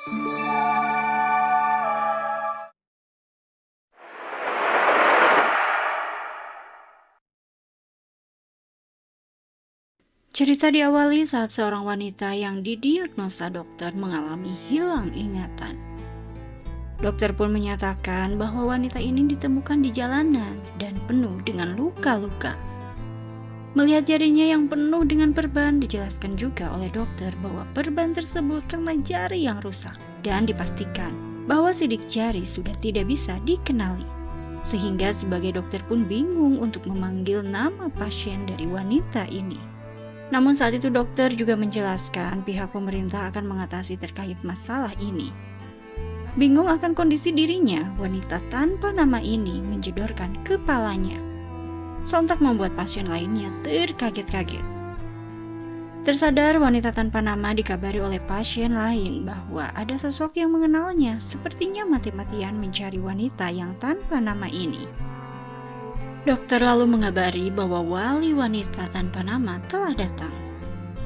Cerita diawali saat seorang wanita yang didiagnosa dokter mengalami hilang ingatan. Dokter pun menyatakan bahwa wanita ini ditemukan di jalanan dan penuh dengan luka-luka. Melihat jarinya yang penuh dengan perban, dijelaskan juga oleh dokter bahwa perban tersebut karena jari yang rusak dan dipastikan bahwa sidik jari sudah tidak bisa dikenali. Sehingga sebagai dokter pun bingung untuk memanggil nama pasien dari wanita ini. Namun saat itu dokter juga menjelaskan pihak pemerintah akan mengatasi terkait masalah ini. Bingung akan kondisi dirinya, wanita tanpa nama ini menjedorkan kepalanya. Sontak membuat pasien lainnya terkaget-kaget. Tersadar, wanita tanpa nama dikabari oleh pasien lain bahwa ada sosok yang mengenalnya, sepertinya mati-matian mencari wanita yang tanpa nama ini. Dokter lalu mengabari bahwa wali wanita tanpa nama telah datang.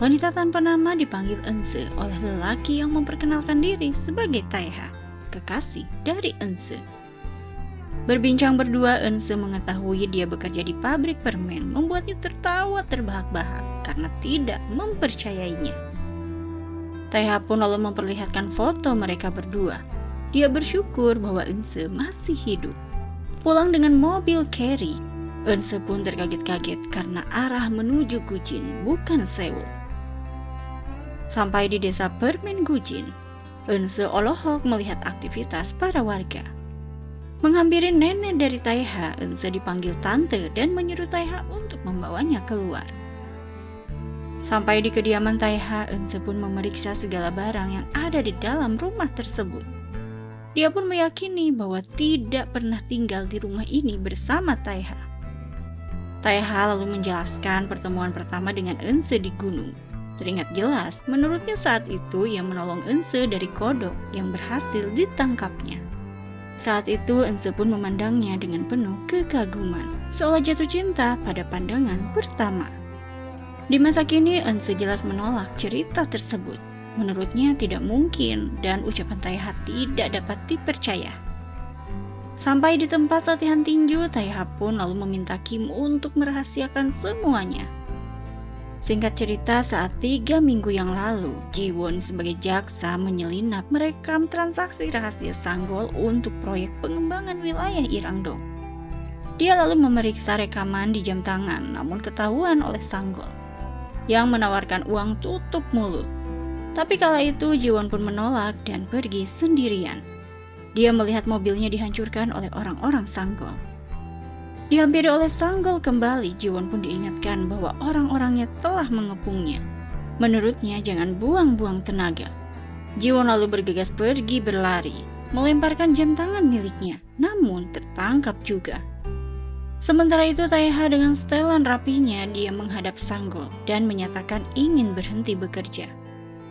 Wanita tanpa nama dipanggil Ense oleh lelaki yang memperkenalkan diri sebagai Taeha, kekasih dari Ense. Berbincang berdua, Ense mengetahui dia bekerja di pabrik permen, membuatnya tertawa terbahak-bahak karena tidak mempercayainya. Taeha pun lalu memperlihatkan foto mereka berdua. Dia bersyukur bahwa Ense masih hidup. Pulang dengan mobil carry, Ense pun terkaget-kaget karena arah menuju Gujin, bukan Seoul. Sampai di desa Permen Gujin, Ense Olohok melihat aktivitas para warga. Menghampiri nenek dari Taeha, Ense dipanggil tante dan menyuruh Taeha untuk membawanya keluar. Sampai di kediaman Taeha, Ense pun memeriksa segala barang yang ada di dalam rumah tersebut. Dia pun meyakini bahwa tidak pernah tinggal di rumah ini bersama Taeha. Taeha lalu menjelaskan pertemuan pertama dengan Ense di gunung. Teringat jelas, menurutnya saat itu ia menolong Ense dari kodok yang berhasil ditangkapnya. Saat itu Ense pun memandangnya dengan penuh kekaguman, seolah jatuh cinta pada pandangan pertama. Di masa kini Ense jelas menolak cerita tersebut. Menurutnya tidak mungkin dan ucapan Taeha tidak dapat dipercaya. Sampai di tempat latihan tinju, Taeha pun lalu meminta Kim untuk merahasiakan semuanya. Singkat cerita, saat 3 minggu yang lalu, Jiwon sebagai jaksa menyelinap merekam transaksi rahasia Sanggol untuk proyek pengembangan wilayah Irangdong. Dia lalu memeriksa rekaman di jam tangan, namun ketahuan oleh Sanggol yang menawarkan uang tutup mulut. Tapi kala itu Jiwon pun menolak dan pergi sendirian. Dia melihat mobilnya dihancurkan oleh orang-orang Sanggol. Dihampiri oleh Sanggol kembali, Jiwon pun diingatkan bahwa orang-orangnya telah mengepungnya. Menurutnya jangan buang-buang tenaga. Jiwon lalu bergegas pergi berlari, melemparkan jam tangan miliknya, namun tertangkap juga. Sementara itu Taeha dengan setelan rapinya dia menghadap Sanggol dan menyatakan ingin berhenti bekerja.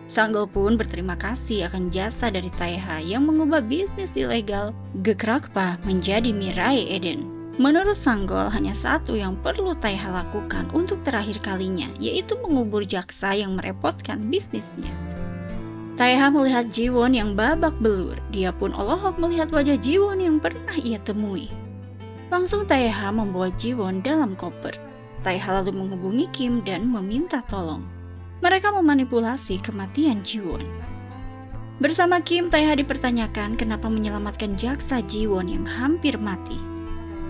Sanggol pun berterima kasih akan jasa dari Taeha yang mengubah bisnis ilegal Gekrakpa menjadi Mirai Eden. Menurut Sanggol, hanya satu yang perlu Taeha lakukan untuk terakhir kalinya, yaitu mengubur jaksa yang merepotkan bisnisnya. Taeha melihat Jiwon yang babak belur. Dia pun Olohok melihat wajah Jiwon yang pernah ia temui. Langsung Taeha membawa Jiwon dalam koper. Taeha lalu menghubungi Kim dan meminta tolong. Mereka memanipulasi kematian Jiwon. Bersama Kim, Taeha dipertanyakan kenapa menyelamatkan jaksa Jiwon yang hampir mati.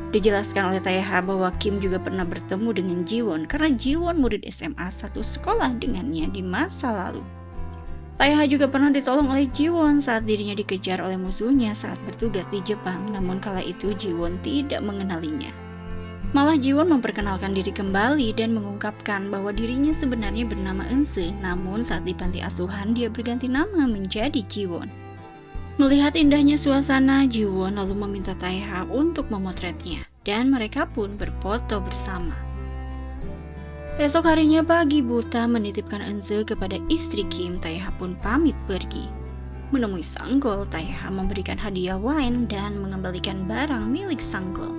Dijelaskan oleh Taeha bahwa Kim juga pernah bertemu dengan Jiwon karena Jiwon murid SMA satu sekolah dengannya di masa lalu. Taeha juga pernah ditolong oleh Jiwon saat dirinya dikejar oleh musuhnya saat bertugas di Jepang, namun kala itu Jiwon tidak mengenalinya. Malah Jiwon memperkenalkan diri kembali dan mengungkapkan bahwa dirinya sebenarnya bernama Ense, namun saat di panti asuhan dia berganti nama menjadi Jiwon. Melihat indahnya suasana, Jiwon lalu meminta Taeha untuk memotretnya, dan mereka pun berfoto bersama. Esok harinya pagi buta menitipkan Ense kepada istri Kim, Taeha pun pamit pergi. Menemui Sanggol, Taeha memberikan hadiah wine dan mengembalikan barang milik Sanggol.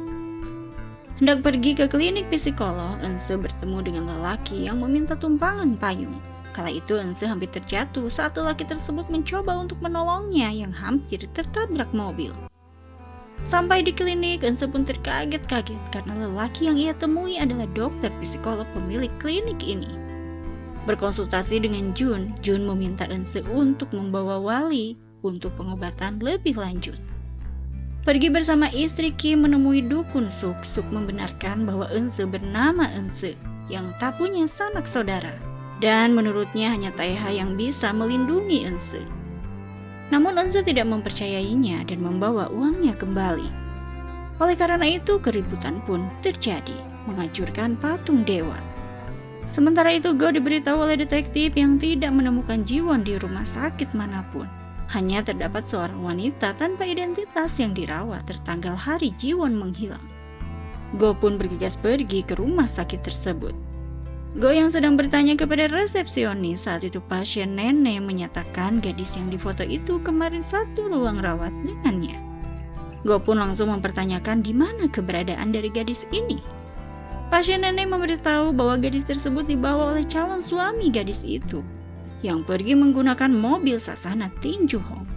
Hendak pergi ke klinik psikolog, Ense bertemu dengan lelaki yang meminta tumpangan payung. Kala itu Ense hampir terjatuh saat lelaki tersebut mencoba untuk menolongnya yang hampir tertabrak mobil. Sampai di klinik, Ense pun terkaget-kaget karena lelaki yang ia temui adalah dokter psikolog pemilik klinik ini. Berkonsultasi dengan Jun meminta Ense untuk membawa Wally untuk pengobatan lebih lanjut. Pergi bersama istri Kim menemui dukun Suk membenarkan bahwa Ense bernama Ense yang tak punya sanak saudara. Dan menurutnya hanya Taeha yang bisa melindungi Ense. Namun Ense tidak mempercayainya dan membawa uangnya kembali. Oleh karena itu keributan pun terjadi, menghancurkan patung dewa. Sementara itu Go diberitahu oleh detektif yang tidak menemukan Jiwon di rumah sakit manapun. Hanya terdapat seorang wanita tanpa identitas yang dirawat tertanggal hari Jiwon menghilang. Go pun bergegas pergi ke rumah sakit tersebut. Go yang sedang bertanya kepada resepsionis saat itu pasien nenek menyatakan gadis yang difoto itu kemarin satu ruang rawat dengannya. Go pun langsung mempertanyakan di mana keberadaan dari gadis ini. Pasien nenek memberitahu bahwa gadis tersebut dibawa oleh calon suami gadis itu yang pergi menggunakan mobil Sasana Tinju Home.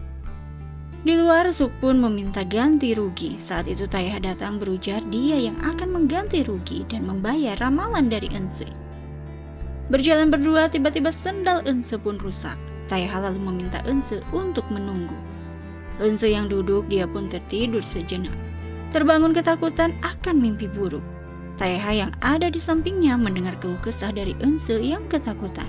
Di luar Suk pun meminta ganti rugi. Saat itu Taeha datang berujar dia yang akan mengganti rugi dan membayar ramalan dari Ense. Berjalan berdua, tiba-tiba sendal Ense pun rusak. Taeha lalu meminta Ense untuk menunggu. Ense yang duduk, dia pun tertidur sejenak. Terbangun ketakutan akan mimpi buruk. Taeha yang ada di sampingnya mendengar keluh kesah dari Ense yang ketakutan.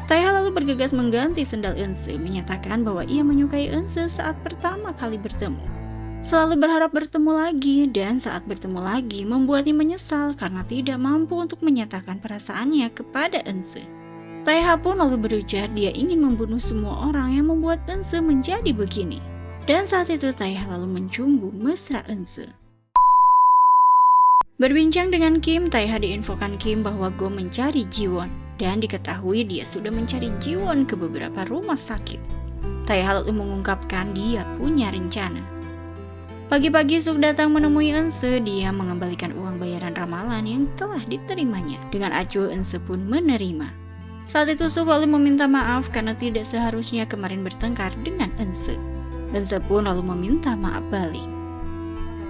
Taeha lalu bergegas mengganti sendal Ense, menyatakan bahwa ia menyukai Ense saat pertama kali bertemu. Selalu berharap bertemu lagi, dan saat bertemu lagi membuatnya menyesal karena tidak mampu untuk menyatakan perasaannya kepada Ense. Taeha pun lalu berujar dia ingin membunuh semua orang yang membuat Ense menjadi begini. Dan saat itu Taeha lalu mencumbu mesra Ense. Berbincang dengan Kim, Taeha diinfokan Kim bahwa Go mencari Jiwon dan diketahui dia sudah mencari Jiwon ke beberapa rumah sakit. Taeha lalu mengungkapkan dia punya rencana. Pagi-pagi Suk datang menemui Ense, dia mengembalikan uang bayaran ramalan yang telah diterimanya. Dengan acuh Ense pun menerima. Saat itu Suk lalu meminta maaf karena tidak seharusnya kemarin bertengkar dengan Ense. Ense pun lalu meminta maaf balik.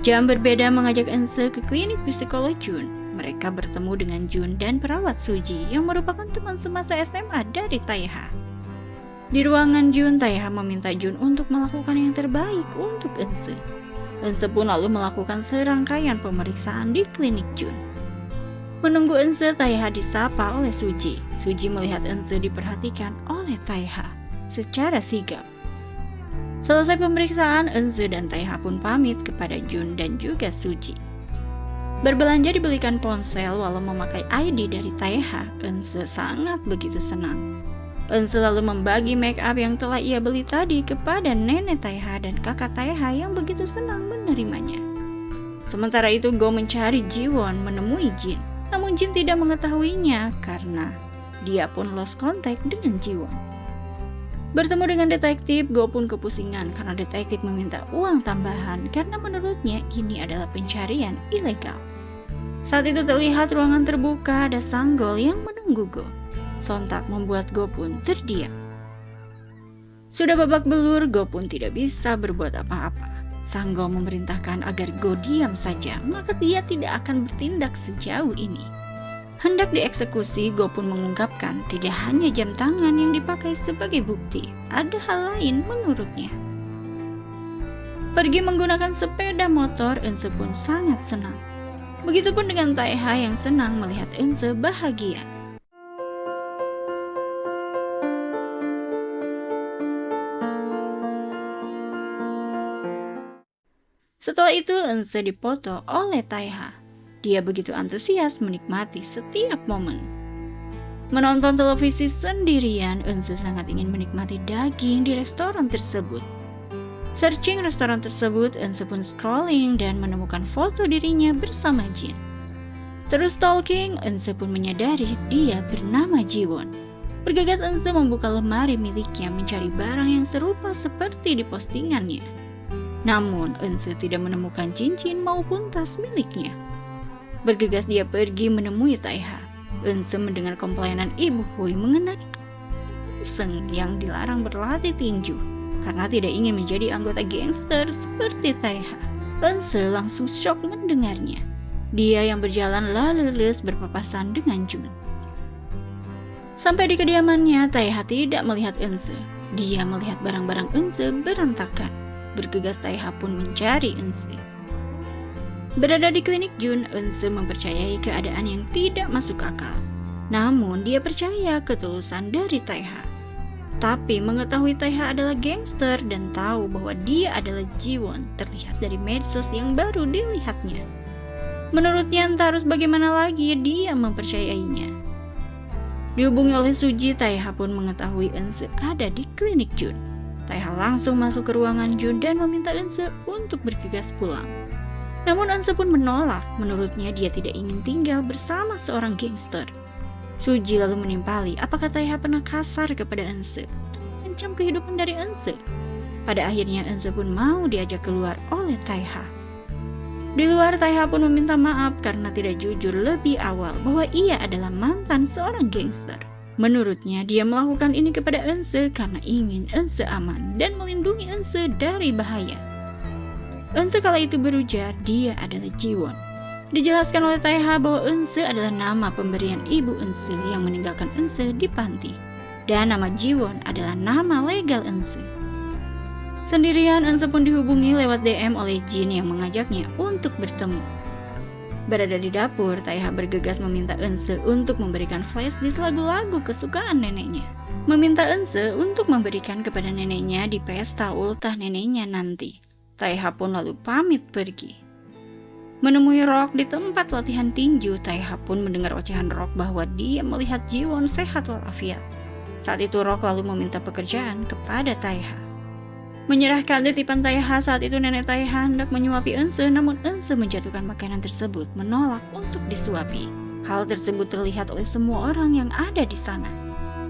Jam berbeda mengajak Ense ke klinik psikolog Jun. Mereka bertemu dengan Jun dan perawat Suji yang merupakan teman semasa SMA dari Taeha. Di ruangan Jun, Taeha meminta Jun untuk melakukan yang terbaik untuk Ense. Ense pun lalu melakukan serangkaian pemeriksaan di klinik Jun. Menunggu Ense, Taeha disapa oleh Suji. Suji melihat Ense diperhatikan oleh Taeha secara sigap. Selesai pemeriksaan, Ense dan Taeha pun pamit kepada Jun dan juga Suji. Berbelanja dibelikan ponsel walau memakai ID dari Taeha, Ense sangat begitu senang. Ense lalu membagi make up yang telah ia beli tadi kepada nenek Taeha dan kakak Taeha yang begitu senang menerimanya. Sementara itu Go mencari Jiwon menemui Jin. Namun Jin tidak mengetahuinya karena dia pun lost contact dengan Jiwon. Bertemu dengan detektif, Go pun kepusingan karena detektif meminta uang tambahan karena menurutnya ini adalah pencarian ilegal. Saat itu terlihat ruangan terbuka, ada Sanggol yang menunggu Go. Sontak membuat Go pun terdiam. Sudah babak belur, Go pun tidak bisa berbuat apa-apa. Sanggol memerintahkan agar Go diam saja, maka dia tidak akan bertindak sejauh ini. Hendak dieksekusi, Go pun mengungkapkan tidak hanya jam tangan yang dipakai sebagai bukti, ada hal lain menurutnya. Pergi menggunakan sepeda motor, Ense pun sangat senang. Begitupun dengan Taeha yang senang melihat Ense bahagia. Setelah itu Ense dipoto oleh Taeha. Dia begitu antusias menikmati setiap momen. Menonton televisi sendirian, Ense sangat ingin menikmati daging di restoran tersebut. Searching restoran tersebut, Ense pun scrolling dan menemukan foto dirinya bersama Jin. Terus stalking, Ense pun menyadari dia bernama Jiwon. Bergegas Ense membuka lemari miliknya mencari barang yang serupa seperti di postingannya. Namun Ense tidak menemukan cincin maupun tas miliknya. Bergegas dia pergi menemui Taeha. Ense mendengar komplainan Ibu Hui mengenai Seng yang dilarang berlatih tinju karena tidak ingin menjadi anggota gangster seperti Taeha. Eunse langsung shock mendengarnya. Dia yang berjalan lalu lintas berpapasan dengan Jun. Sampai di kediamannya, Taeha tidak melihat Eunse. Dia melihat barang-barang Eunse berantakan. Bergegas Taeha pun mencari Eunse. Berada di klinik Jun, Eunse mempercayai keadaan yang tidak masuk akal. Namun dia percaya ketulusan dari Taeha. Tapi mengetahui Taeha adalah gangster dan tahu bahwa dia adalah Jiwon terlihat dari medsos yang baru dilihatnya. Menurutnya entah harus bagaimana lagi dia mempercayainya. Dihubungi oleh Suji, Taeha pun mengetahui Eunse ada di klinik Jun. Taeha langsung masuk ke ruangan Jun dan meminta Eunse untuk bergegas pulang. Namun Eunse pun menolak, menurutnya dia tidak ingin tinggal bersama seorang gangster. Suji lalu menimpali apakah Taeha pernah kasar kepada Eunse, mengancam kehidupan dari Eunse. Pada akhirnya Eunse pun mau diajak keluar oleh Taeha. Di luar, Taeha pun meminta maaf karena tidak jujur lebih awal bahwa ia adalah mantan seorang gangster. Menurutnya dia melakukan ini kepada Eunse karena ingin Eunse aman dan melindungi Eunse dari bahaya. Eunse kala itu berujar dia adalah Jiwon. Dijelaskan oleh Taeha bahwa Eunse adalah nama pemberian ibu Eunse yang meninggalkan Eunse di panti. Dan nama Jiwon adalah nama legal Eunse. Sendirian, Eunse pun dihubungi lewat DM oleh Jin yang mengajaknya untuk bertemu. Berada di dapur, Taeha bergegas meminta Eunse untuk memberikan flashdisk lagu-lagu kesukaan neneknya. Meminta Eunse untuk memberikan kepada neneknya di pesta ultah neneknya nanti. Taeha pun lalu pamit pergi. Menemui Rock di tempat latihan tinju, Taeha pun mendengar ocehan Rock bahwa dia melihat Jiwon sehat walafiat. Saat itu Rock lalu meminta pekerjaan kepada Taeha. Menyerahkan titipan Taeha, saat itu nenek Taeha hendak menyuapi Eunse, namun Eunse menjatuhkan makanan tersebut, menolak untuk disuapi. Hal tersebut terlihat oleh semua orang yang ada di sana.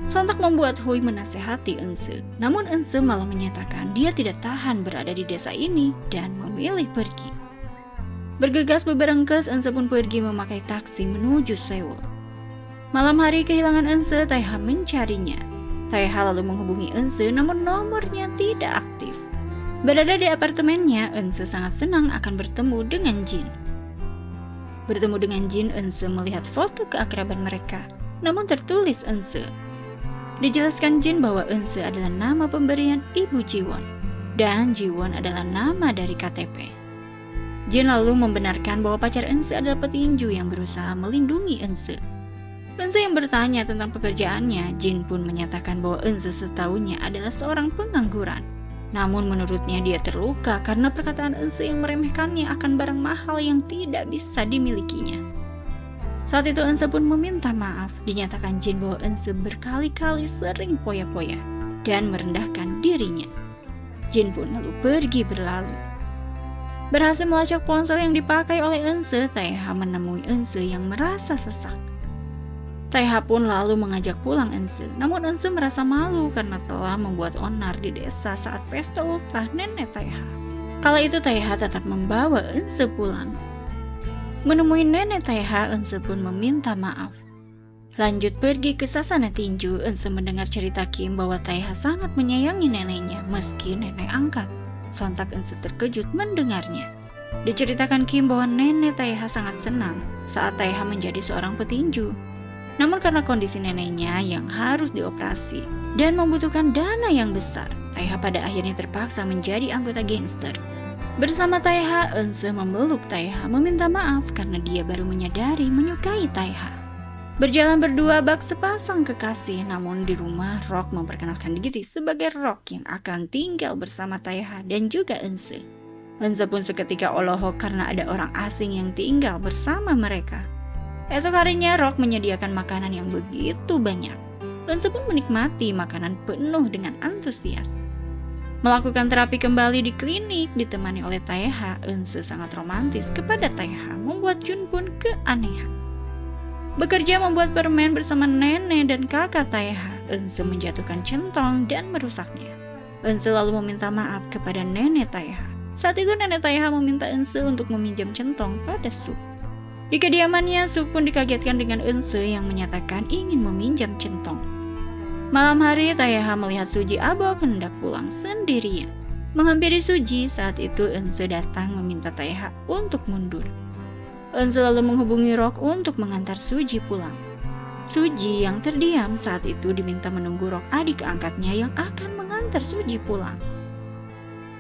Sontak membuat Hui menasehati Eunse, namun Eunse malah menyatakan dia tidak tahan berada di desa ini dan memilih pergi. Bergegas beberengkes, Eunse pun pergi memakai taksi menuju Seoul. Malam hari kehilangan Eunse, Taeha mencarinya. Taeha lalu menghubungi Eunse namun nomornya tidak aktif. Berada di apartemennya, Eunse sangat senang akan bertemu dengan Jin. Bertemu dengan Jin, Eunse melihat foto keakraban mereka, namun tertulis Eunse. Dijelaskan Jin bahwa Eunse adalah nama pemberian ibu Jiwon, dan Jiwon adalah nama dari KTP. Jin lalu membenarkan bahwa pacar Eunse adalah petinju yang berusaha melindungi Eunse. Eunse yang bertanya tentang pekerjaannya, Jin pun menyatakan bahwa Eunse setahunya adalah seorang pengangguran. Namun menurutnya dia terluka karena perkataan Eunse yang meremehkannya akan barang mahal yang tidak bisa dimilikinya. Saat itu Eunse pun meminta maaf, dinyatakan Jin bahwa Eunse berkali-kali sering poya-poya dan merendahkan dirinya. Jin pun lalu pergi berlalu. Berhasil melacak ponsel yang dipakai oleh Eunse, Taeha menemui Eunse yang merasa sesak. Taeha pun lalu mengajak pulang Eunse, namun Eunse merasa malu karena telah membuat onar di desa saat pesta ultah nenek Taeha. Kala itu Taeha tetap membawa Eunse pulang. Menemui nenek Taeha, Eunse pun meminta maaf. Lanjut pergi ke sasana tinju, Eunse mendengar cerita Kim bahwa Taeha sangat menyayangi neneknya meski nenek angkat. Sontak Eunse terkejut mendengarnya. Diceritakan Kim bahwa nenek Taeha sangat senang saat Taeha menjadi seorang petinju. Namun karena kondisi neneknya yang harus dioperasi dan membutuhkan dana yang besar, Taeha pada akhirnya terpaksa menjadi anggota gangster. Bersama Taeha, Eunse memeluk Taeha meminta maaf karena dia baru menyadari menyukai Taeha. Berjalan berdua bak sepasang kekasih, namun di rumah Rock memperkenalkan diri sebagai Rock yang akan tinggal bersama Taeha dan juga Eunse. Eunse pun seketika olohok karena ada orang asing yang tinggal bersama mereka. Esok harinya Rock menyediakan makanan yang begitu banyak. Eunse pun menikmati makanan penuh dengan antusias. Melakukan terapi kembali di klinik ditemani oleh Taeha, Eunse sangat romantis kepada Taeha, membuat Jun pun keanehan. Bekerja membuat permen bersama nenek dan kakak Taeha, Eunse menjatuhkan centong dan merusaknya. Eunse lalu meminta maaf kepada nenek Taeha. Saat itu nenek Taeha meminta Eunse untuk meminjam centong pada Suk. Di kediamannya, Suk pun dikagetkan dengan Eunse yang menyatakan ingin meminjam centong. Malam hari, Taeha melihat Suji Abok hendak pulang sendirian. Menghampiri Suji, saat itu Eunse datang meminta Taeha untuk mundur. Eunse lalu menghubungi Rock untuk mengantar Suji pulang. Suji yang terdiam saat itu diminta menunggu Rock, adik angkatnya yang akan mengantar Suji pulang.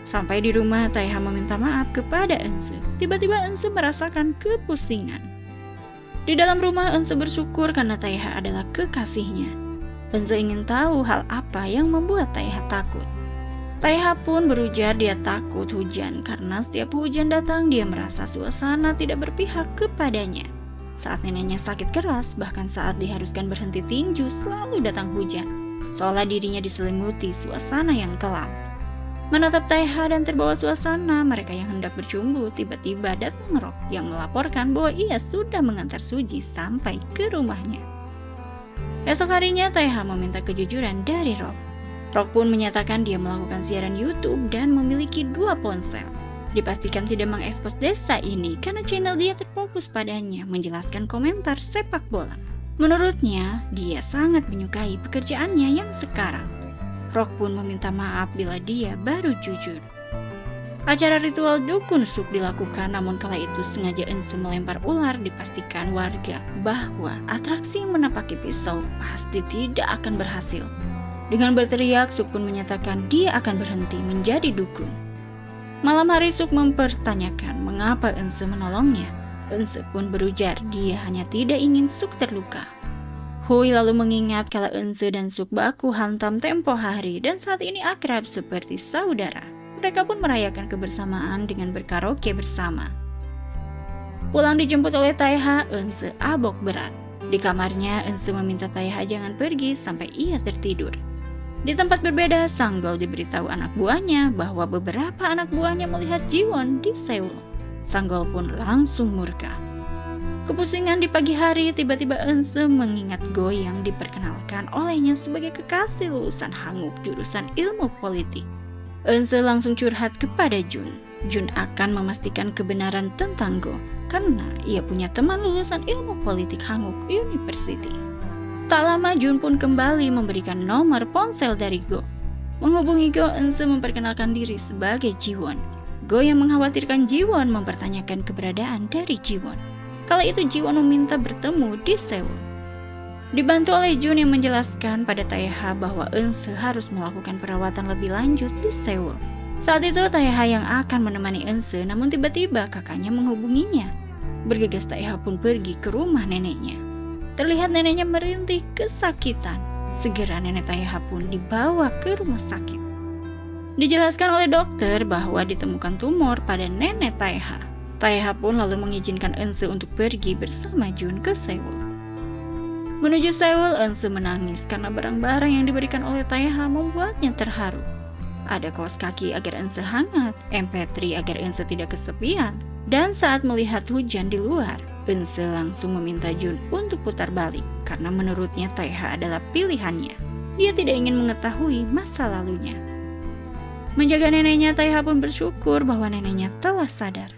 Sampai di rumah, Taeha meminta maaf kepada Eunse. Tiba-tiba Eunse merasakan kepusingan. Di dalam rumah, Eunse bersyukur karena Taeha adalah kekasihnya. Eunse ingin tahu hal apa yang membuat Taeha takut. Taeha pun berujar dia takut hujan karena setiap hujan datang dia merasa suasana tidak berpihak kepadanya. Saat neneknya sakit keras, bahkan saat diharuskan berhenti tinju selalu datang hujan, seolah dirinya diselimuti suasana yang kelam. Menatap Taeha dan terbawa suasana, mereka yang hendak bercumbu tiba-tiba datang Rock yang melaporkan bahwa ia sudah mengantar Suji sampai ke rumahnya. Esok harinya Taeha meminta kejujuran dari Rock. Rock pun menyatakan dia melakukan siaran YouTube dan memiliki 2 ponsel. Dipastikan tidak mengekspos desa ini karena channel dia terfokus padanya menjelaskan komentar sepak bola. Menurutnya, dia sangat menyukai pekerjaannya yang sekarang. Rock pun meminta maaf bila dia baru jujur. Acara ritual dukun suk dilakukan, namun kala itu sengaja Eunse melempar ular. Dipastikan warga bahwa atraksi menapaki pisau pasti tidak akan berhasil. Dengan berteriak, Suk pun menyatakan dia akan berhenti menjadi dukun. Malam hari Suk mempertanyakan mengapa Eunse menolongnya. Eunse pun berujar dia hanya tidak ingin Suk terluka. Hui lalu mengingat kalau Eunse dan Suk baku hantam tempo hari dan saat ini akrab seperti saudara. Mereka pun merayakan kebersamaan dengan berkaraoke bersama. Pulang dijemput oleh Taeha, Eunse abok berat. Di kamarnya, Eunse meminta Taeha jangan pergi sampai ia tertidur. Di tempat berbeda, Sanggol diberitahu anak buahnya bahwa beberapa anak buahnya melihat Jiwon di Seoul. Sanggol pun langsung murka. Kepusingan di pagi hari, tiba-tiba Eunse mengingat Go yang diperkenalkan olehnya sebagai kekasih lulusan Hanguk jurusan ilmu politik. Eunse langsung curhat kepada Jun. Jun akan memastikan kebenaran tentang Go karena ia punya teman lulusan ilmu politik Hanguk University. Tak lama Jun pun kembali memberikan nomor ponsel dari Go. Menghubungi Go, Eunse memperkenalkan diri sebagai Jiwon. Go yang mengkhawatirkan Jiwon mempertanyakan keberadaan dari Jiwon. Kala itu Jiwon meminta bertemu di Seoul. Dibantu oleh Jun yang menjelaskan pada Taeha bahwa Eunse harus melakukan perawatan lebih lanjut di Seoul. Saat itu Taeha yang akan menemani Eunse, namun tiba-tiba kakaknya menghubunginya. Bergegas Taeha pun pergi ke rumah neneknya. Terlihat neneknya merintih kesakitan. Segera nenek Taeha pun dibawa ke rumah sakit. Dijelaskan oleh dokter bahwa ditemukan tumor pada nenek Taeha. Taeha pun lalu mengizinkan Eunse untuk pergi bersama Jun ke Seoul. Menuju Seoul, Eunse menangis karena barang-barang yang diberikan oleh Taeha membuatnya terharu. Ada kaos kaki agar Eunse hangat, MP3 agar Eunse tidak kesepian, dan saat melihat hujan di luar, Eunse langsung meminta Jun untuk putar balik karena menurutnya Taeha adalah pilihannya. Dia tidak ingin mengetahui masa lalunya. Menjaga neneknya, Taeha pun bersyukur bahwa neneknya telah sadar.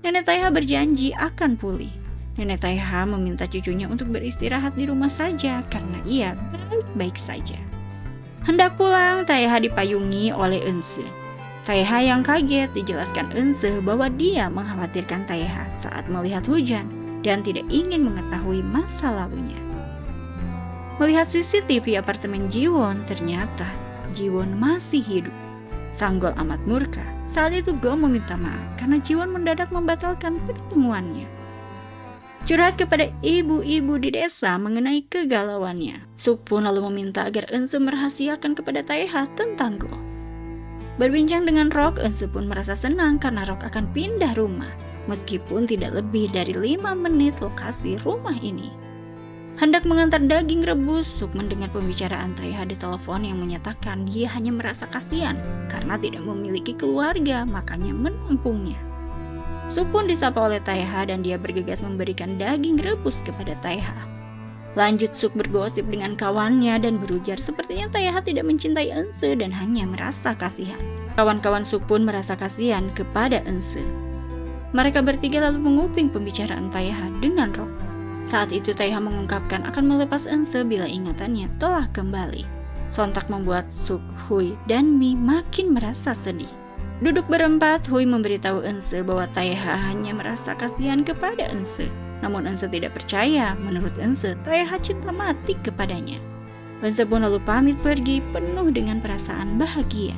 Nenek Taeha berjanji akan pulih. Nenek Taeha meminta cucunya untuk beristirahat di rumah saja karena ia baik-baik saja. Hendak pulang, Taeha dipayungi oleh Eunse. Taeha yang kaget dijelaskan Eunse bahwa dia mengkhawatirkan Taeha saat melihat hujan dan tidak ingin mengetahui masa lalunya. Melihat CCTV apartemen Jiwon, ternyata Jiwon masih hidup. Sanggol amat murka. Saat itu Go meminta maaf karena Jiwon mendadak membatalkan pertemuannya. Curhat kepada ibu-ibu di desa mengenai kegalauannya. Suk pun lalu meminta agar Eunse merahasiakan kepada Taeha tentang Go. Berbincang dengan Rock, Eunse pun merasa senang karena Rock akan pindah rumah, meskipun tidak lebih dari 5 menit lokasi rumah ini. Hendak mengantar daging rebus, Suk mendengar pembicaraan Taeha di telepon yang menyatakan dia hanya merasa kasihan karena tidak memiliki keluarga, makanya menampungnya. Suk pun disapa oleh Taeha dan dia bergegas memberikan daging rebus kepada Taeha. Lanjut Suk bergosip dengan kawannya dan berujar sepertinya Taeha tidak mencintai Eunse dan hanya merasa kasihan. Kawan-kawan Suk pun merasa kasihan kepada Eunse. Mereka bertiga lalu menguping pembicaraan Taeha dengan Rock. Saat itu Taeha mengungkapkan akan melepas Eunse bila ingatannya telah kembali. Sontak membuat Suk, Hui, dan Mi makin merasa sedih. Duduk berempat, Hui memberitahu Eunse bahwa Taeha hanya merasa kasihan kepada Eunse. Namun Eunse tidak percaya. Menurut Eunse, Taeha cinta mati kepadanya. Eunse pun lalu pamit pergi penuh dengan perasaan bahagia.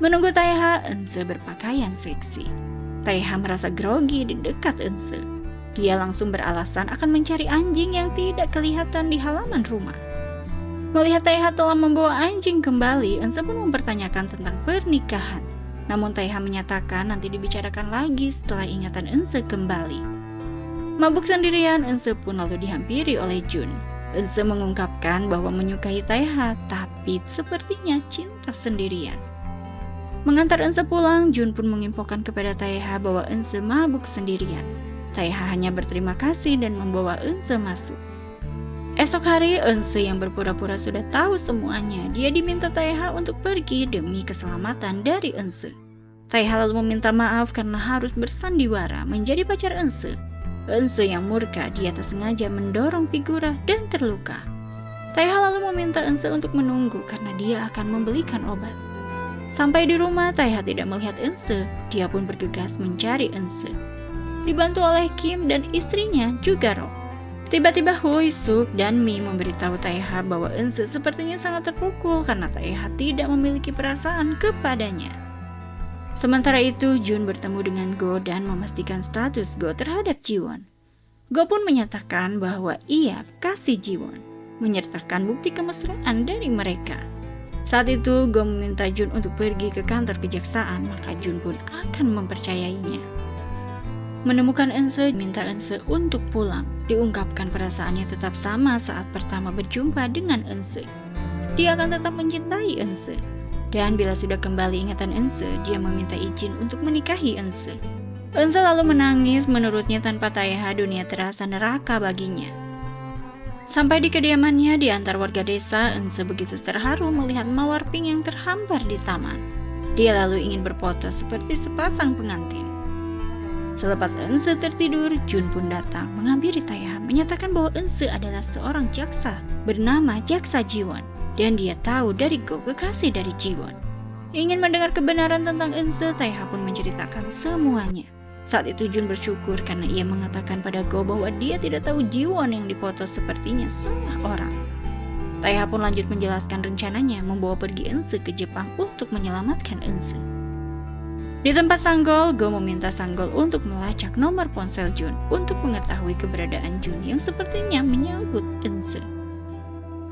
Menunggu Taeha, Eunse berpakaian seksi. Taeha merasa grogi di dekat Eunse. Dia langsung beralasan akan mencari anjing yang tidak kelihatan di halaman rumah. Melihat Taeha telah membawa anjing kembali, Eunse pun mempertanyakan tentang pernikahan. Namun Taeha menyatakan nanti dibicarakan lagi setelah ingatan Eunse kembali. Mabuk sendirian, Eunse pun lalu dihampiri oleh Jun. Eunse mengungkapkan bahwa menyukai Taeha, tapi sepertinya cinta sendirian. Mengantar Eunse pulang, Jun pun menginfokan kepada Taeha bahwa Eunse mabuk sendirian. Taeha hanya berterima kasih dan membawa Eunse masuk. Esok hari, Eunse yang berpura-pura sudah tahu semuanya. Dia diminta Taeha untuk pergi demi keselamatan dari Eunse. Taeha lalu meminta maaf karena harus bersandiwara menjadi pacar Eunse. Eunse yang murka, dia tak sengaja mendorong Figura dan terluka. Taeha lalu meminta Eunse untuk menunggu karena dia akan membelikan obat. Sampai di rumah, Taeha tidak melihat Eunse. Dia pun bergegas mencari Eunse. Dibantu oleh Kim dan istrinya juga Rob. Tiba-tiba Hui, Suk, dan Mi memberitahu Taeha bahwa Eunse sepertinya sangat terpukul karena Taeha tidak memiliki perasaan kepadanya. Sementara itu, Jun bertemu dengan Go dan memastikan status Go terhadap Jiwon. Go pun menyatakan bahwa ia kasih Jiwon, menyertakan bukti kemesraan dari mereka. Saat itu, Go meminta Jun untuk pergi ke kantor kejaksaan, maka Jun pun akan mempercayainya. Menemukan Eunse, minta Eunse untuk pulang. Diungkapkan perasaannya tetap sama saat pertama berjumpa dengan Eunse. Dia akan tetap mencintai Eunse. Dan bila sudah kembali ingatan Eunse, dia meminta izin untuk menikahi Eunse. Eunse lalu menangis, menurutnya tanpa Taeha dunia terasa neraka baginya. Sampai di kediamannya di antar warga desa, Eunse begitu terharu melihat mawar pink yang terhampar di taman. Dia lalu ingin berfoto seperti sepasang pengantin. Selepas Eunse tertidur, Jun pun datang menghampiri Taeha, menyatakan bahwa Eunse adalah seorang jaksa bernama Jaksa Jiwon, dan dia tahu dari Go kekasih dari Jiwon. Ingin mendengar kebenaran tentang Eunse, Taeha pun menceritakan semuanya. Saat itu Jun bersyukur karena ia mengatakan pada Go bahwa dia tidak tahu Jiwon yang dipoto sepertinya salah orang. Taeha pun lanjut menjelaskan rencananya membawa pergi Eunse ke Jepang untuk menyelamatkan Eunse. Di tempat Sanggol, Go meminta Sanggol untuk melacak nomor ponsel Jun untuk mengetahui keberadaan Jun yang sepertinya menyangkut Eunse.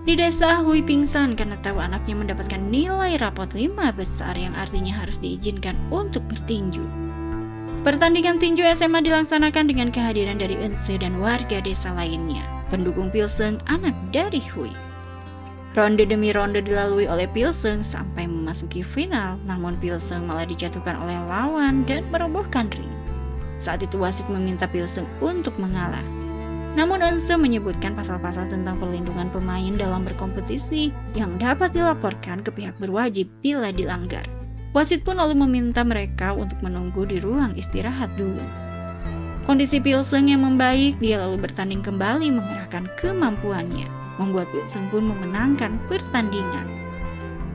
Di desa, Hui pingsan karena tahu anaknya mendapatkan nilai rapot 5 besar yang artinya harus diizinkan untuk bertinju. Pertandingan tinju SMA dilaksanakan dengan kehadiran dari Eunse dan warga desa lainnya, pendukung Pilseung anak dari Hui. Ronde demi ronde dilalui oleh Pilseung sampai memasuki final, namun Pilseung malah dijatuhkan oleh lawan dan merobohkan ring. Saat itu wasit meminta Pilseung untuk mengalah. Namun Eunse menyebutkan pasal-pasal tentang perlindungan pemain dalam berkompetisi yang dapat dilaporkan ke pihak berwajib bila dilanggar. Wasit pun lalu meminta mereka untuk menunggu di ruang istirahat dulu. Kondisi Pilseung yang membaik, dia lalu bertanding kembali mengerahkan kemampuannya, membuat Pilseung pun memenangkan pertandingan.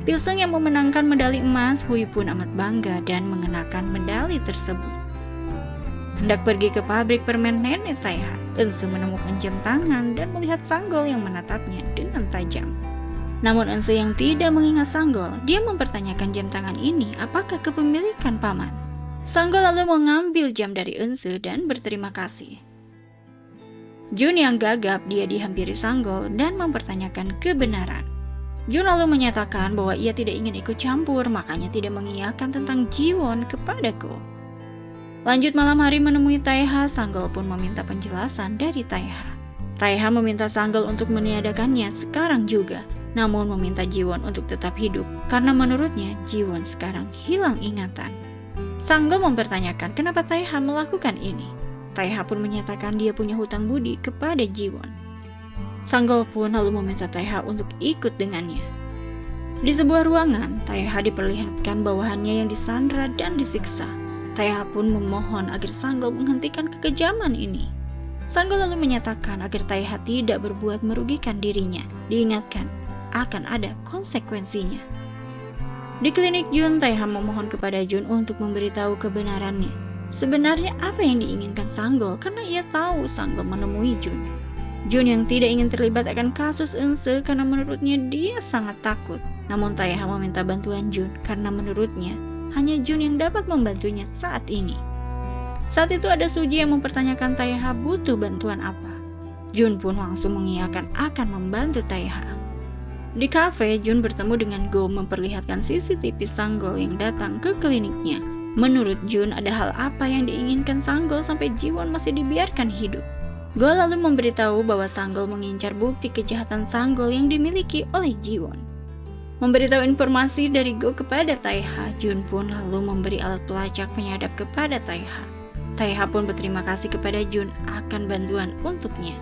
Pilseung yang memenangkan medali emas, Hui pun amat bangga dan mengenakan medali tersebut. Hendak pergi ke pabrik permen nenek Taeha, Eunse menemukan jam tangan dan melihat Sanggol yang menatapnya dengan tajam. Namun Eunse yang tidak mengingat Sanggol, dia mempertanyakan jam tangan ini apakah kepemilikan paman. Sanggol lalu mengambil jam dari Eunse dan berterima kasih. Jun yang gagap, dia dihampiri Sanggol dan mempertanyakan kebenaran. Jun lalu menyatakan bahwa ia tidak ingin ikut campur, makanya tidak mengiyakan tentang Jiwon kepada Go. Lanjut malam hari menemui Taeha, Sanggol pun meminta penjelasan dari Taeha. Taeha meminta Sanggol untuk meniadakannya sekarang juga, namun meminta Jiwon untuk tetap hidup karena menurutnya Jiwon sekarang hilang ingatan. Sanggol mempertanyakan kenapa Taeha melakukan ini. Taeha pun menyatakan dia punya hutang budi kepada Jiwon. Sanggol pun lalu meminta Taeha untuk ikut dengannya. Di sebuah ruangan, Taeha diperlihatkan bawahannya yang disandra dan disiksa. Taeha pun memohon agar Sanggol menghentikan kekejaman ini. Sanggol lalu menyatakan agar Taeha tidak berbuat merugikan dirinya. Diingatkan akan ada konsekuensinya. Di klinik Jun, Taeha memohon kepada Jun untuk memberitahu kebenarannya. Sebenarnya apa yang diinginkan Sanggol, karena ia tahu Sanggol menemui Jun. Jun yang tidak ingin terlibat akan kasus Eunse karena menurutnya dia sangat takut. Namun Taeha meminta bantuan Jun karena menurutnya hanya Jun yang dapat membantunya saat ini. Saat itu ada Suji yang mempertanyakan Taeha butuh bantuan apa. Jun pun langsung mengiyakan akan membantu Taeha. Di kafe, Jun bertemu dengan Go memperlihatkan CCTV Sanggol yang datang ke kliniknya. Menurut Jun, ada hal apa yang diinginkan Sanggol sampai Jiwon masih dibiarkan hidup. Go lalu memberitahu bahwa Sanggol mengincar bukti kejahatan Sanggol yang dimiliki oleh Jiwon. Memberitahu informasi dari Go kepada Taeha, Jun pun lalu memberi alat pelacak penyadap kepada Taeha. Taeha pun berterima kasih kepada Jun akan bantuan untuknya.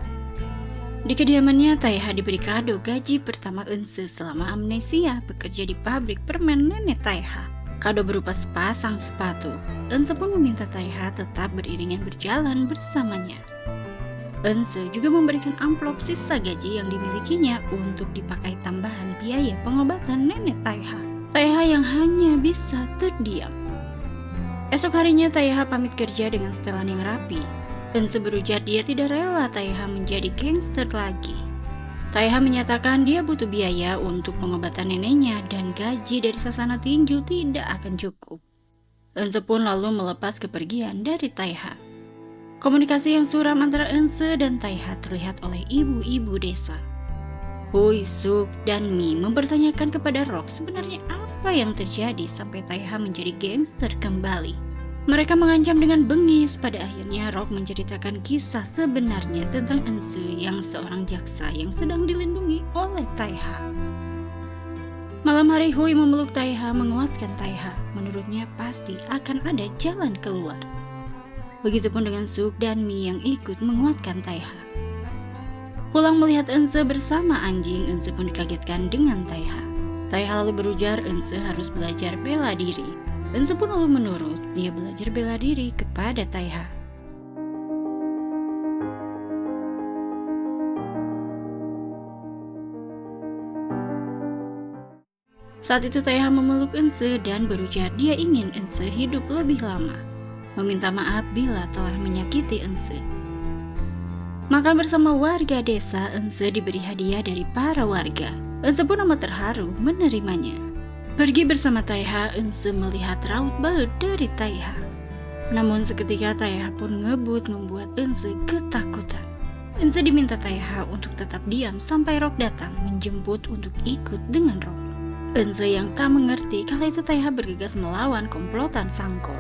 Di kediamannya, Taeha diberi kado gaji pertama Eunse selama amnesia bekerja di pabrik permen nenek Taeha. Kado berupa sepasang sepatu. Eunse pun meminta Taeha tetap beriringan berjalan bersamanya. Eunse juga memberikan amplop sisa gaji yang dimilikinya untuk dipakai tambahan biaya pengobatan nenek Taeha. Taeha yang hanya bisa terdiam. Esok harinya Taeha pamit kerja dengan setelan yang rapi. Eunse berujar dia tidak rela Taeha menjadi gangster lagi. Taeha menyatakan dia butuh biaya untuk pengobatan neneknya dan gaji dari sasana tinju tidak akan cukup. Eunse pun lalu melepas kepergian dari Taeha. Komunikasi yang suram antara Eunse dan Taeha terlihat oleh ibu-ibu desa. Hui, Suk, dan Mi mempertanyakan kepada Rock sebenarnya apa yang terjadi sampai Taeha menjadi gangster kembali. Mereka mengancam dengan bengis. Pada akhirnya Rock menceritakan kisah sebenarnya tentang Eunse yang seorang jaksa yang sedang dilindungi oleh Taeha. Malam hari Hui memeluk Taeha menguatkan Taeha. Menurutnya pasti akan ada jalan keluar. Begitupun dengan Suk dan Mi yang ikut menguatkan Taeha. Pulang melihat Eunse bersama anjing, Eunse pun dikagetkan dengan Taeha. Taeha lalu berujar Eunse harus belajar bela diri. Eunse pun lalu menurut, dia belajar bela diri kepada Taeha. Saat itu Taeha memeluk Eunse dan berujar dia ingin Eunse hidup lebih lama. Meminta maaf bila telah menyakiti Eunse. Makan bersama warga desa, Eunse diberi hadiah dari para warga. Eunse pun amat terharu menerimanya. Pergi bersama Taeha, Eunse melihat raut baut dari Taeha. Namun seketika Taeha pun ngebut membuat Eunse ketakutan. Eunse diminta Taeha untuk tetap diam sampai Rock datang menjemput untuk ikut dengan Rock. Eunse yang tak mengerti kala itu Taeha bergegas melawan komplotan Sanggol.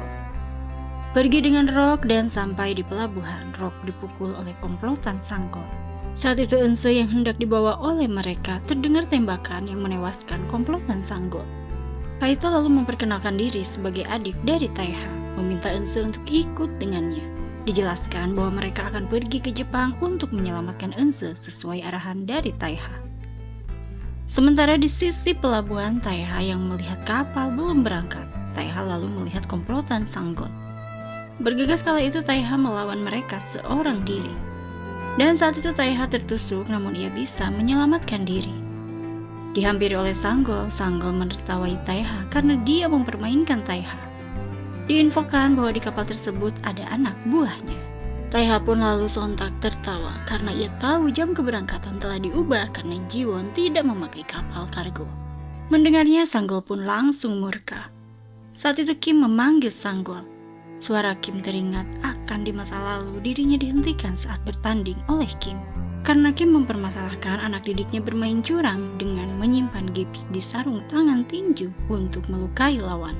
Pergi dengan Rock dan sampai di pelabuhan, Rock dipukul oleh komplotan Sanggol. Saat itu Eunse yang hendak dibawa oleh mereka terdengar tembakan yang menewaskan komplotan Sanggol. Kaito lalu memperkenalkan diri sebagai adik dari Taeha, meminta Eunse untuk ikut dengannya. Dijelaskan bahwa mereka akan pergi ke Jepang untuk menyelamatkan Eunse sesuai arahan dari Taeha. Sementara di sisi pelabuhan, Taeha yang melihat kapal belum berangkat. Taeha lalu melihat komplotan Sanggol. Bergegas kala itu Taeha melawan mereka seorang diri. Dan saat itu Taeha tertusuk namun ia bisa menyelamatkan diri. Dihampiri oleh Sanggol, Sanggol menertawai Taeha karena dia mempermainkan Taeha. Diinfokan bahwa di kapal tersebut ada anak buahnya. Taeha pun lalu sontak tertawa karena ia tahu jam keberangkatan telah diubah karena Jiwon tidak memakai kapal kargo. Mendengarnya, Sanggol pun langsung murka. Saat itu Kim memanggil Sanggol. Suara Kim teringat akan di masa lalu dirinya dihentikan saat bertanding oleh Kim. Karena Kim mempermasalahkan anak didiknya bermain curang dengan menyimpan gips di sarung tangan tinju untuk melukai lawan.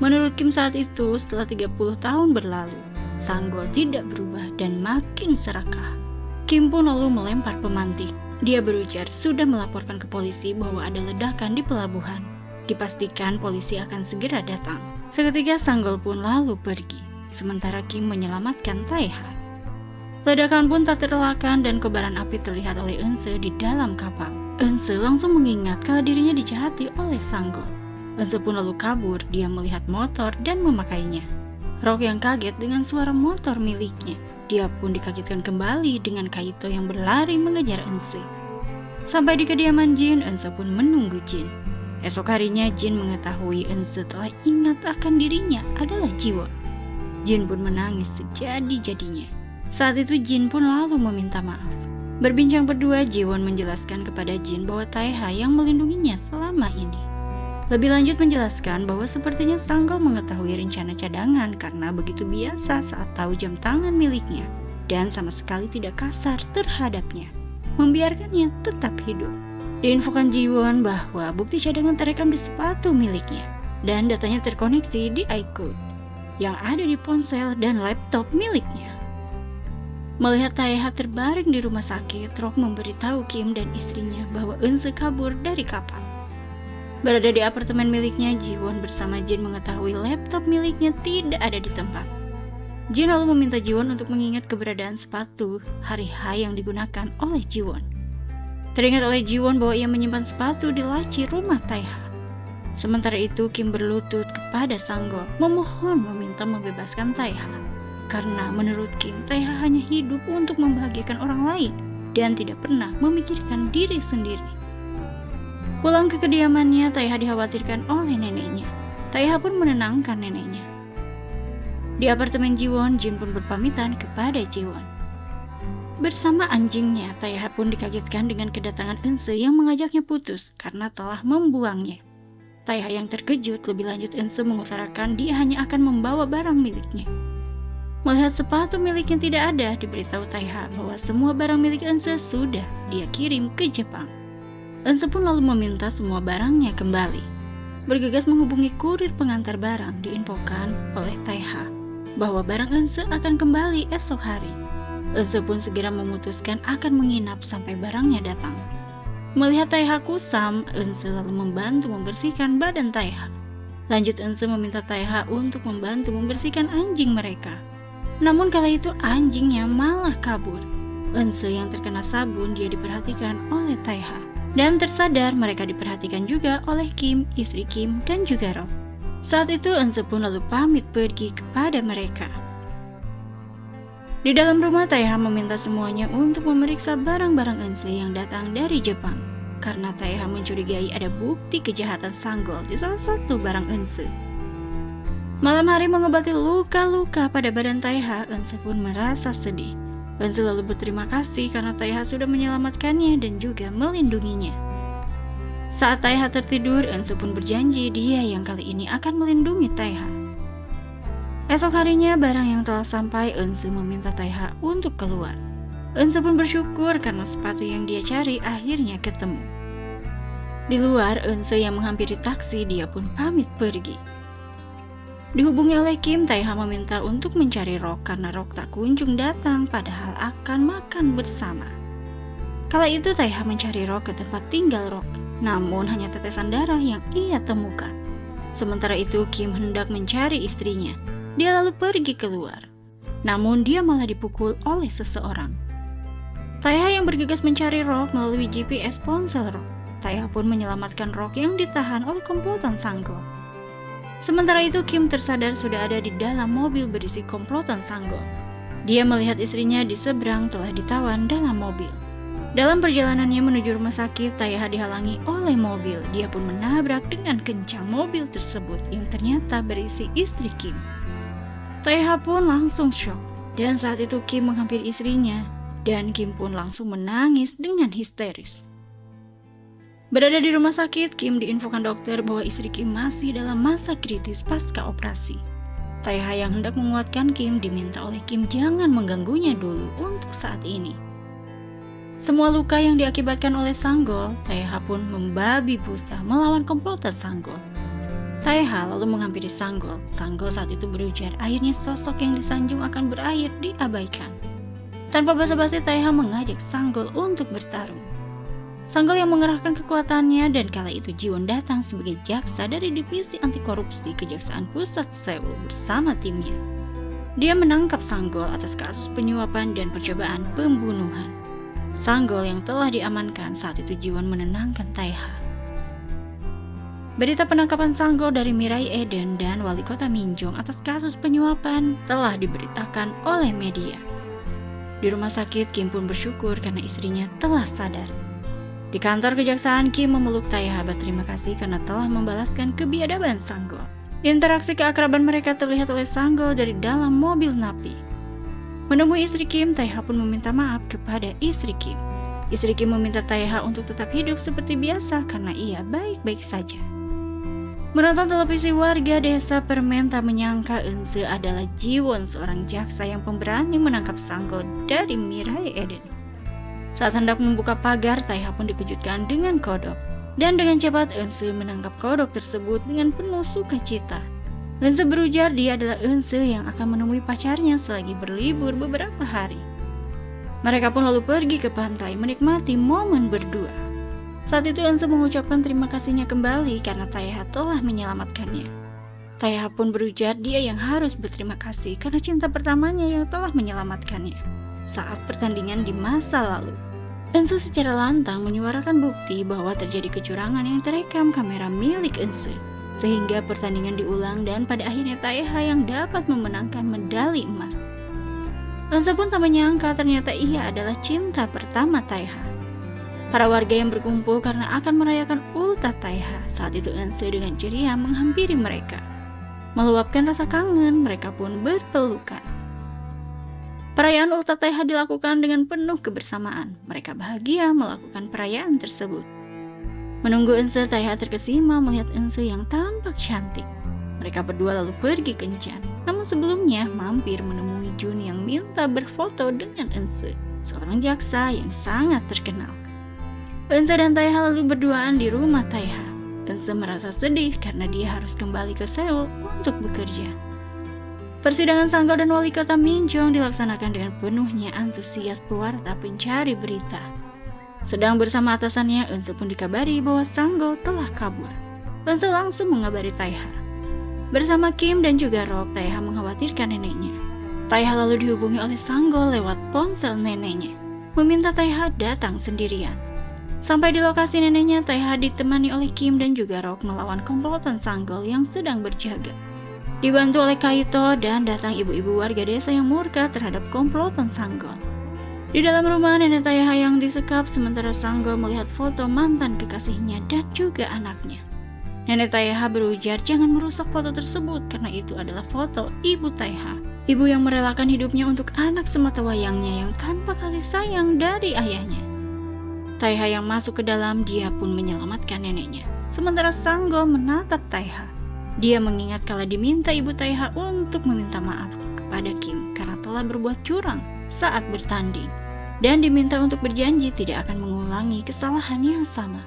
Menurut Kim saat itu, setelah 30 tahun berlalu, Sanggol tidak berubah dan makin serakah. Kim pun lalu melempar pemantik. Dia berujar sudah melaporkan ke polisi bahwa ada ledakan di pelabuhan. Dipastikan polisi akan segera datang. Seketika Sanggol pun lalu pergi, sementara Kim menyelamatkan Taeha. Ledakan pun tak terelakkan dan kobaran api terlihat oleh Eunse di dalam kapal. Eunse langsung mengingat kalau dirinya dijahati oleh Sanggol. Eunse pun lalu kabur, dia melihat motor dan memakainya. Rock yang kaget dengan suara motor miliknya. Dia pun dikagetkan kembali dengan Kaito yang berlari mengejar Eunse. Sampai di kediaman Jin, Eunse pun menunggu Jin. Esok harinya Jin mengetahui Eunse telah ingat akan dirinya adalah Jiwon. Jin pun menangis sejadi-jadinya. Saat itu Jin pun lalu meminta maaf. Berbincang berdua, Jiwon menjelaskan kepada Jin bahwa Taeha yang melindunginya selama ini. Lebih lanjut menjelaskan bahwa sepertinya Sanggol mengetahui rencana cadangan karena begitu biasa saat tahu jam tangan miliknya dan sama sekali tidak kasar terhadapnya, membiarkannya tetap hidup. Diinfokan Jiwon bahwa bukti cadangan terekam di sepatu miliknya dan datanya terkoneksi di iCloud yang ada di ponsel dan laptop miliknya. Melihat Taeha terbaring di rumah sakit, Rock memberitahu Kim dan istrinya bahwa Eunse kabur dari kapal. Berada di apartemen miliknya, Jiwon bersama Jin mengetahui laptop miliknya tidak ada di tempat. Jin lalu meminta Jiwon untuk mengingat keberadaan sepatu hari H yang digunakan oleh Jiwon. Teringat oleh Jiwon bahwa ia menyimpan sepatu di laci rumah Taeha. Sementara itu, Kim berlutut kepada Sanggol, memohon meminta membebaskan Taeha. Karena menurut Kim, Taeha hanya hidup untuk membahagiakan orang lain dan tidak pernah memikirkan diri sendiri. Pulang ke kediamannya, Taeha dikhawatirkan oleh neneknya. Taeha pun menenangkan neneknya. Di apartemen Jiwon, Jin pun berpamitan kepada Jiwon. Bersama anjingnya, Taeha pun dikagetkan dengan kedatangan Eunse yang mengajaknya putus karena telah membuangnya. Taeha yang terkejut, lebih lanjut Eunse mengutarakan dia hanya akan membawa barang miliknya. Melihat sepatu miliknya tidak ada, diberitahu Taeha bahwa semua barang milik Eunse sudah dia kirim ke Jepang. Eunse pun lalu meminta semua barangnya kembali. Bergegas menghubungi kurir pengantar barang, diinfokan oleh Taeha bahwa barang Eunse akan kembali esok hari. Eunse pun segera memutuskan akan menginap sampai barangnya datang. Melihat Taeha kusam, Eunse lalu membantu membersihkan badan Taeha. Lanjut Eunse meminta Taeha untuk membantu membersihkan anjing mereka. Namun kala itu anjingnya malah kabur. Eunse yang terkena sabun dia diperhatikan oleh Taeha. Dan tersadar mereka diperhatikan juga oleh Kim, istri Kim, dan juga Rob. Saat itu Eunse pun lalu pamit pergi kepada mereka. Di dalam rumah, Taeha meminta semuanya untuk memeriksa barang-barang Eunse yang datang dari Jepang. Karena Taeha mencurigai ada bukti kejahatan Sanggol di salah satu barang Eunse. Malam hari mengobati luka-luka pada badan Taeha, Eunse pun merasa sedih. Eunse lalu berterima kasih karena Taeha sudah menyelamatkannya dan juga melindunginya. Saat Taeha tertidur, Eunse pun berjanji dia yang kali ini akan melindungi Taeha. Esok harinya, barang yang telah sampai, Eunse meminta Taeha untuk keluar. Eunse pun bersyukur karena sepatu yang dia cari akhirnya ketemu. Di luar, Eunse yang menghampiri taksi, dia pun pamit pergi. Dihubungi oleh Kim, Taeha meminta untuk mencari Rock karena Rock tak kunjung datang padahal akan makan bersama. Kala itu Taeha mencari Rock ke tempat tinggal Rock, namun hanya tetesan darah yang ia temukan. Sementara itu Kim hendak mencari istrinya. Dia lalu pergi keluar. Namun dia malah dipukul oleh seseorang. Taeha yang bergegas mencari Rock melalui GPS ponsel Rock. Taeha pun menyelamatkan Rock yang ditahan oleh komplotan Sanggol. Sementara itu Kim tersadar sudah ada di dalam mobil berisi komplotan Sanggol. Dia melihat istrinya di seberang telah ditawan dalam mobil. Dalam perjalanannya menuju rumah sakit, Taeha dihalangi oleh mobil. Dia pun menabrak dengan kencang mobil tersebut yang ternyata berisi istri Kim. Taeha pun langsung shock dan saat itu Kim menghampiri istrinya dan Kim pun langsung menangis dengan histeris. Berada di rumah sakit, Kim diinfokan dokter bahwa istri Kim masih dalam masa kritis pasca operasi. Taeha yang hendak menguatkan Kim diminta oleh Kim jangan mengganggunya dulu untuk saat ini. Semua luka yang diakibatkan oleh Sanggol, Taeha pun membabi buta melawan komplotan Sanggol. Taeha lalu menghampiri Sanggol. Sanggol saat itu berujar akhirnya sosok yang disanjung akan berakhir diabaikan. Tanpa basa-basi Taeha mengajak Sanggol untuk bertarung. Sanggol yang mengerahkan kekuatannya dan kala itu Jiwon datang sebagai jaksa dari divisi anti korupsi Kejaksaan Pusat Seoul bersama timnya. Dia menangkap Sanggol atas kasus penyuapan dan percobaan pembunuhan. Sanggol yang telah diamankan saat itu Jiwon menenangkan Taeha. Berita penangkapan Sanggol dari Mirai Eden dan wali kota Minjong atas kasus penyuapan telah diberitakan oleh media. Di rumah sakit Kim pun bersyukur karena istrinya telah sadar. Di kantor kejaksaan, Kim memeluk Taeha berterima kasih karena telah membalaskan kebiadaban Sanggol. Interaksi keakraban mereka terlihat oleh Sanggol dari dalam mobil Napi. Menemui istri Kim, Taeha pun meminta maaf kepada istri Kim. Istri Kim meminta Taeha untuk tetap hidup seperti biasa karena ia baik-baik saja. Menonton televisi, warga desa Permen tak menyangka Eunse adalah Jiwon, seorang jaksa yang pemberani menangkap Sanggol dari Mirai Eden. Saat hendak membuka pagar, Taeha pun dikejutkan dengan kodok. Dan dengan cepat Eunse menangkap kodok tersebut dengan penuh sukacita. Eunse berujar dia adalah Eunse yang akan menemui pacarnya selagi berlibur beberapa hari. Mereka pun lalu pergi ke pantai menikmati momen berdua. Saat itu Eunse mengucapkan terima kasihnya kembali karena Taeha telah menyelamatkannya. Taeha pun berujar dia yang harus berterima kasih karena cinta pertamanya yang telah menyelamatkannya saat pertandingan di masa lalu. Eunse secara lantang menyuarakan bukti bahwa terjadi kecurangan yang terekam kamera milik Eunse, sehingga pertandingan diulang dan pada akhirnya Taeha yang dapat memenangkan medali emas. Eunse pun tak menyangka ternyata ia adalah cinta pertama Taeha. Para warga yang berkumpul karena akan merayakan ultah Taeha, saat itu Eunse dengan ceria menghampiri mereka. Meluapkan rasa kangen, mereka pun berpelukan. Perayaan ultah Taeha dilakukan dengan penuh kebersamaan. Mereka bahagia melakukan perayaan tersebut. Menunggu Eunse, Taeha terkesima melihat Eunse yang tampak cantik. Mereka berdua lalu pergi kencan. Namun sebelumnya mampir menemui Jun yang minta berfoto dengan Eunse, seorang jaksa yang sangat terkenal. Eunse dan Taeha lalu berduaan di rumah Taeha. Eunse merasa sedih karena dia harus kembali ke Seoul untuk bekerja. Persidangan Sanggol dan wali kota Minjong dilaksanakan dengan penuhnya antusias pewarta pencari berita. Sedang bersama atasannya, Eunse pun dikabari bahwa Sanggol telah kabur. Eunse langsung mengabari Taeha. Bersama Kim dan juga Rock, Taeha mengkhawatirkan neneknya. Taeha lalu dihubungi oleh Sanggol lewat ponsel neneknya, meminta Taeha datang sendirian. Sampai di lokasi neneknya, Taeha ditemani oleh Kim dan juga Rock melawan komplotan Sanggol yang sedang berjaga. Dibantu oleh Kaito dan datang ibu-ibu warga desa yang murka terhadap komplotan Sanggol. Di dalam rumah, nenek Taeha yang disekap sementara Sanggol melihat foto mantan kekasihnya dan juga anaknya. Nenek Taeha berujar jangan merusak foto tersebut karena itu adalah foto ibu Taeha. Ibu yang merelakan hidupnya untuk anak sematawayangnya yang tanpa kasih sayang dari ayahnya. Taeha yang masuk ke dalam, dia pun menyelamatkan neneknya. Sementara Sanggol menatap Taeha. Dia mengingat kala diminta ibu Taeha untuk meminta maaf kepada Kim karena telah berbuat curang saat bertanding dan diminta untuk berjanji tidak akan mengulangi kesalahan yang sama.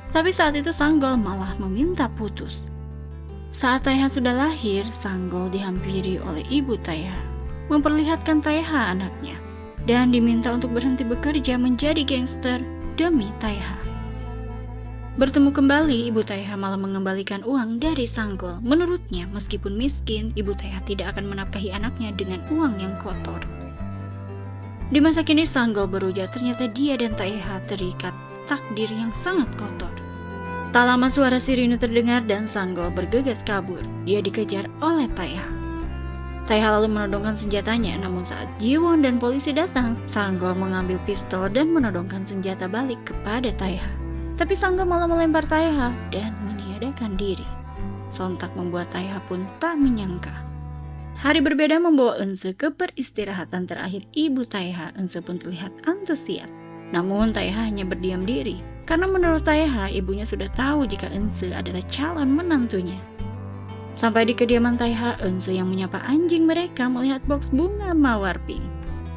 Tapi saat itu Sanggol malah meminta putus. Saat Taeha sudah lahir, Sanggol dihampiri oleh ibu Taeha, memperlihatkan Taeha anaknya, dan diminta untuk berhenti bekerja menjadi gangster demi Taeha. Bertemu kembali, ibu Taeha malah mengembalikan uang dari Sanggol. Menurutnya, meskipun miskin, ibu Taeha tidak akan menafkahi anaknya dengan uang yang kotor. Di masa kini, Sanggol berujar ternyata dia dan Taeha terikat takdir yang sangat kotor. Tak lama suara sirine terdengar dan Sanggol bergegas kabur. Dia dikejar oleh Taeha. Taeha lalu menodongkan senjatanya, namun saat Jiwon dan polisi datang, Sanggol mengambil pistol dan menodongkan senjata balik kepada Taeha. Tapi Sanggol malah melempar Taeha dan meniadakan diri. Sontak membuat Taeha pun tak menyangka. Hari berbeda membawa Eunse ke peristirahatan terakhir ibu Taeha. Eunse pun terlihat antusias. Namun Taeha hanya berdiam diri. Karena menurut Taeha, ibunya sudah tahu jika Eunse adalah calon menantunya. Sampai di kediaman Taeha, Eunse yang menyapa anjing mereka melihat box bunga mawar pink.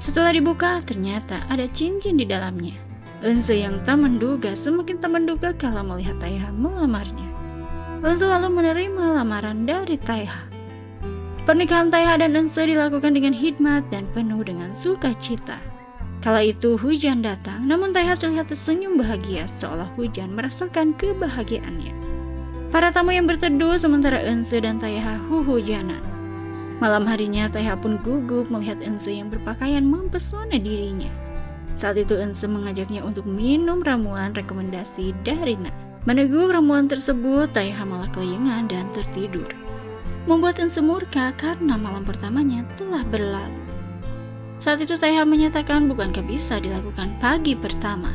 Setelah dibuka, ternyata ada cincin di dalamnya. Eunse yang tak menduga semakin tak menduga kalau melihat Taeha melamarnya. Eunse lalu menerima lamaran dari Taeha. Pernikahan Taeha dan Eunse dilakukan dengan hikmat dan penuh dengan sukacita. Kala itu hujan datang, namun Taeha terlihat tersenyum bahagia seolah hujan merasakan kebahagiaannya. Para tamu yang berteduh sementara Eunse dan Taeha huhujanan. Malam harinya Taeha pun gugup melihat Eunse yang berpakaian mempesona dirinya. Saat itu Eunse mengajaknya untuk minum ramuan rekomendasi dari Na. Meneguk ramuan tersebut, Taeha malah kelayangan dan tertidur. Membuat Eunse murka karena malam pertamanya telah berlalu. Saat itu Taeha menyatakan bukankah bisa dilakukan pagi pertama.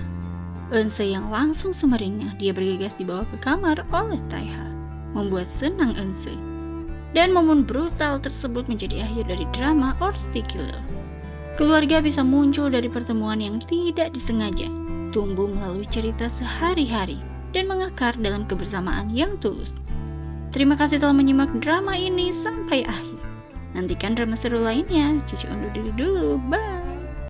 Eunse yang langsung sumeringah, dia bergegas dibawa ke kamar oleh Taeha, membuat senang Eunse. Dan momen brutal tersebut menjadi akhir dari drama Orsti Killer. Keluarga bisa muncul dari pertemuan yang tidak disengaja, tumbuh melalui cerita sehari-hari, dan mengakar dalam kebersamaan yang tulus. Terima kasih telah menyimak drama ini sampai akhir. Nantikan drama seru lainnya. Cucu undur diri dulu, bye!